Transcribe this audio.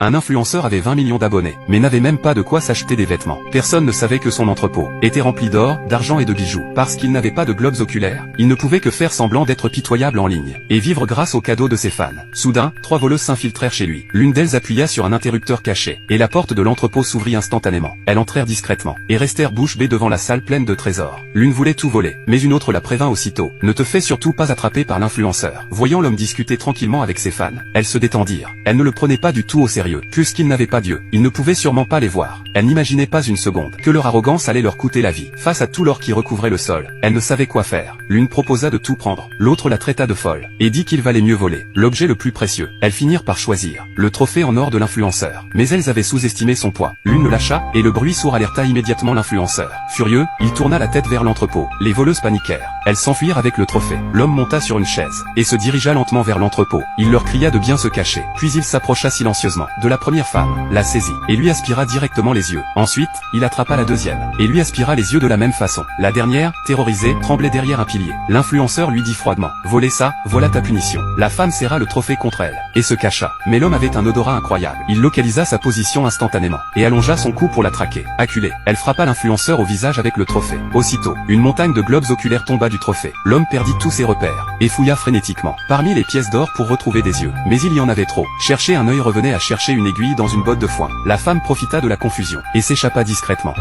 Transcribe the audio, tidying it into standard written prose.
Un influenceur avait 20 millions d'abonnés, mais n'avait même pas de quoi s'acheter des vêtements. Personne ne savait que son entrepôt était rempli d'or, d'argent et de bijoux. Parce qu'il n'avait pas de globes oculaires, il ne pouvait que faire semblant d'être pitoyable en ligne, et vivre grâce aux cadeaux de ses fans. Soudain, 3 voleuses s'infiltrèrent chez lui. L'une d'elles appuya sur un interrupteur caché, et la porte de l'entrepôt s'ouvrit instantanément. Elles entrèrent discrètement, et restèrent bouche bée devant la salle pleine de trésors. L'une voulait tout voler, mais une autre la prévint aussitôt. Ne te fais surtout pas attraper par l'influenceur. Voyant l'homme discuter tranquillement avec ses fans, elles se détendirent. Elles ne le prenaient pas du tout au sérieux, puisqu'il n'avait pas Dieu. Il ne pouvait sûrement pas les voir. Elle n'imaginait pas une seconde que leur arrogance allait leur coûter la vie. Face à tout l'or qui recouvrait le sol, elle ne savait quoi faire. L'une proposa de tout prendre, l'autre la traita de folle, et dit qu'il valait mieux voler l'objet le plus précieux. Elles finirent par choisir le trophée en or de l'influenceur. Mais elles avaient sous-estimé son poids. L'une le lâcha, et le bruit sourd alerta immédiatement l'influenceur. Furieux, il tourna la tête vers l'entrepôt. Les voleuses paniquèrent. Elles s'enfuirent avec le trophée. L'homme monta sur une chaise, et se dirigea lentement vers l'entrepôt. Il leur cria de bien se cacher. Puis il s'approcha silencieusement de la première femme, la saisit, et lui aspira directement les yeux. Ensuite, il attrapa la deuxième, et lui aspira les yeux de la même façon. La dernière, terrorisée, tremblait derrière un pilier. L'influenceur lui dit froidement: voler ça, voilà ta punition. La femme serra le trophée contre elle, et se cacha. Mais l'homme avait un odorat incroyable. Il localisa sa position instantanément, et allongea son cou pour la traquer. Acculée, elle frappa l'influenceur au visage avec le trophée. Aussitôt, une montagne de globes oculaires tomba du trophée. L'homme perdit tous ses repères, et fouilla frénétiquement parmi les pièces d'or pour retrouver des yeux. Mais il y en avait trop. Chercher un œil revenait à chercher une aiguille dans une botte de foin. La femme profita de la confusion, et s'échappa discrètement.